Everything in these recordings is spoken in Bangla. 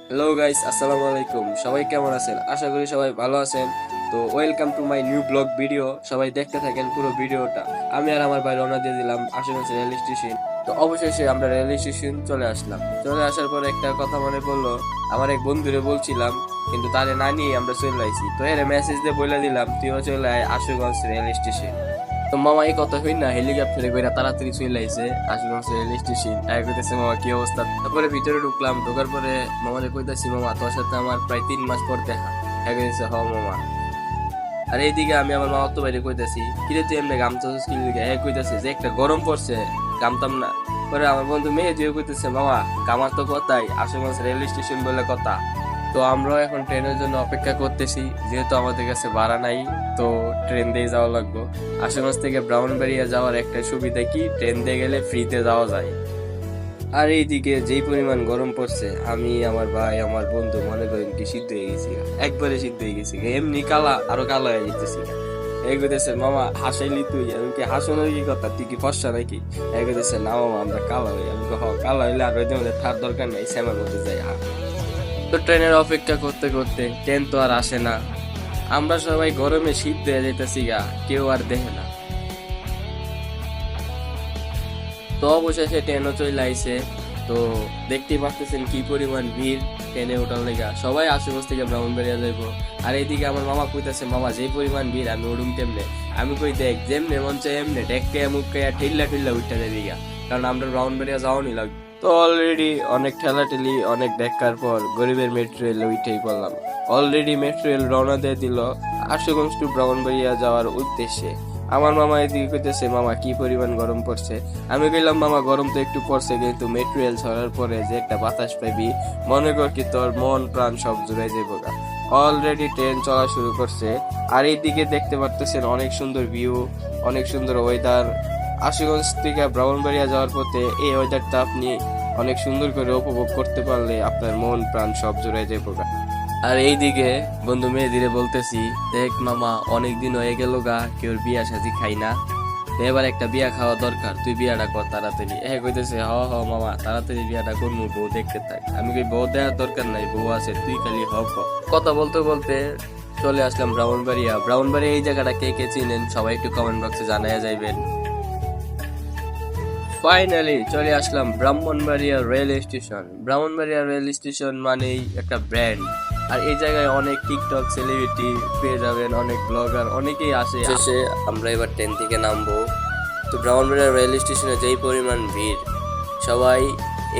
হ্যালো গাইস, আসসালামু আলাইকুম। সবাই কেমন আছেন? আশা করি সবাই ভালো আছেন। তো welcome to my new blog video. সবাই দেখতে থাকেন পুরো ভিডিওটা। আমি আর আমার ভাই রওনা দিয়ে দিলাম আশেপাশে রেল স্টেশন। তো অবশেষে আমরা রেল স্টেশন চলে আসলাম। চলে আসার পর একটা কথা মনে পড়লো, আমার এক বন্ধুরে বলছিলাম কিন্তু তারে না নিয়ে আমরা চলে আইছি। তো এর মেসেজ দিয়ে বলে দিলাম তুইও চলে আয় আশুগঞ্জ রেল স্টেশন। তো মামা এই কথা হই না হেলিকপ্টারে করে তাড়াতাড়ি চলে আইছে আশুগঞ্জ রেল স্টেশন। আয় কইতেছে মামা কি অবস্থা। তারপরে ভিতরে ঢুকলাম, ঢোকার পরে মামারে কইতাছি মামা তোর সাথে আমার প্রায় 3 মাস পর দেখা। হ্যাঁ কইতেছে হ মামা। আর এইদিকে আমি আমার মামার তো বাইরে কইতাছি কিরে তুই এমনি গামছা কি লিখে। হ্যাঁ কইতাছে যে একটা গরম পড়ছে গামতাম না। পরে আমার বন্ধু মেয়ে দিয়ে কইতেছে মামা গামার তো কথাই আশুগঞ্জ রেল স্টেশন বলে কথা। তো আমরাও এখন ট্রেনের জন্য অপেক্ষা করতেছি, যেহেতু আমাদের কাছে ভাড়া নাই। তো ট্রেন দিয়ে যাওয়া লাগবে। আশুগঞ্জ থেকে ব্রাহ্মণবাড়িয়া যাওয়ার একটা সুবিধা কি, ট্রেন দিয়ে গেলে ফ্রিতে যাওয়া যায়। আর এইদিকে যেই পরিমাণ গরম পড়ছে, আমি আমার ভাই আমার বন্ধু মনে করেন কি সিদ্ধ হয়ে গেছি, একবারে সিদ্ধ হয়ে গেছি, এমনি কালা আরো কালো হয়ে যেতেছি। এগোতেছে মামা হাসাইলি তুই, আমি কি হাসানোর কি কথা, তুই কি ফর্সা নাকি? এগোতেছে না মামা আমরা কালা হই। আমি কালা হইলে আর ওই মধ্যে থার দরকার নেই, শ্যামার মধ্যে যাই। তো ট্রেনের অপেক্ষা করতে করতে ট্রেন তো আর আসে না। আমরা সবাই গরমে শীত হয়ে যেতেছি গা, কেউ আর দেখে না। তো অবশেষে ট্রেনও চলে আইছে। তো দেখতেই পাচ্ছেন কি পরিমাণ ভিড় ট্রেনে ওঠার লেগা, সবাই আশেপাশ থেকে ব্রাহ্মণবাড়িয়া যাইবো। আর এইদিকে আমার মামা কইতাছে মামা যে পরিমাণ ভিড় আমি উড়ুম কেমনে। আমি কই দেখ যেমনে মন চাই এমনে ডেককে মুখকে ঠেল্লা ঠেল্লা উঠতে দেবি গা, কারণ আমরা ব্রাহ্মণবাড়িয়া যাওয়ানি লাগবে। তো অলরেডি অনেক ঠেলাঠেলি অনেক দেখার পর গরিবের মেট্রো রেল উঠেই পড়লাম। অলরেডি মেট্রো রেল রওনা দিয়ে দিল আশুগঞ্জ টু ব্রাহ্মণবাড়িয়া যাওয়ার উদ্দেশ্যে। আমার মামা এদিকে কইতেছে মামা কি পরিমাণ গরম পড়ছে। আমি কইলাম মামা গরম তো একটু পড়ছে, কিন্তু মেট্রো রেল ছাড়ার পরে যে একটা বাতাস পাইবি মনে কর কি তোর মন প্রাণ সব জুড়ে যাবো গা। অলরেডি ট্রেন চলা শুরু করছে। আর এইদিকে দেখতে পারতেছেন অনেক সুন্দর ভিউ, অনেক সুন্দর ওয়েদার। আশুগঞ্জ থেকে ব্রাহ্মণবাড়িয়া যাওয়ার পথে এই ওয়েদারটা আপনি অনেক সুন্দর করে উপভোগ করতে পারলে আপনার মন প্রাণ সব জুড়ে যাবো গা। আর এইদিকে বন্ধু মেয়েদিরে বলতেছি দেখ মামা অনেকদিন হয়ে গেল গা কেউ বিয়া শাদি খাই না, তো এবার একটা বিয়া খাওয়া দরকার, তুই বিয়াটা কর তাড়াতাড়ি। কইতেছে হ হ মামা তাড়াতাড়ি বিয়াটা করবো, বউ দেখতে থাক। আমি কই বউ দেওয়ার দরকার নাই, বউ আছে, তুই খালি হ ক। কথা বলতে বলতে চলে আসলাম ব্রাহ্মণবাড়িয়া। ব্রাহ্মণবাড়িয়া এই জায়গাটা কে কে চিনেন সবাই একটু কমেন্ট বক্সে জানাইয়া যাইবেন। ফাইনালি চলে আসলাম Brahmanbaria rail station. Brahmanbaria rail station মানেই একটা ব্র্যান্ড। আর এই জায়গায় অনেক টিকটক সেলিব্রিটি পেয়ে যাবেন, অনেক ব্লগার অনেকেই আসে। শেষে আমরা এবার ট্রেন থেকে নামবো। তো ব্রাহ্মণবাড়িয়া রেল স্টেশনে যেই পরিমাণ ভিড়, সবাই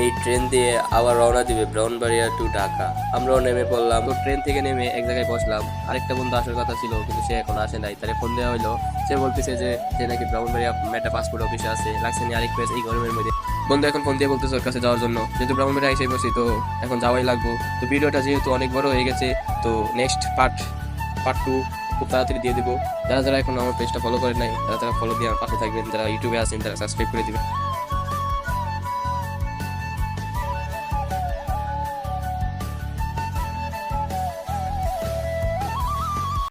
এই ট্রেন দিয়ে আবার রওনা দিবে ব্রাহ্মণবাড়িয়া টু ঢাকা। আমরাও নেমে পড়লাম। তো ট্রেন থেকে নেমে এক জায়গায় বসলাম। আরেকটা বন্ধু আসার কথা ছিল কিন্তু সে এখন আসে নাই, তারে ফোন দেওয়া হলো। সে বলতেছে যে নাকি ব্রাহ্মণবাড়িয়া মেটা পাসপোর্ট অফিসে আছে, লাগছে নি আরেক পেজ এই গরমের মধ্যে। বন্ধু এখন ফোন দিয়ে বলতেছে ওর কাছে যাওয়ার জন্য, যেহেতু ব্রাহ্মণবাড়িয়া এসে বসি তো এখন যাওয়াই লাগবো। তো ভিডিওটা যেহেতু অনেক বড় হয়ে গেছে, তো নেক্সট পার্ট 2 খুব তাড়াতাড়ি দিয়ে দেবো। যারা যারা এখন আমার পেজটা ফলো করে নাই তারা তারা ফলো দিয়ে আমার পাশে থাকবেন, যারা ইউটিউবে আছেন তারা সাবস্ক্রাইব করে দিবেন।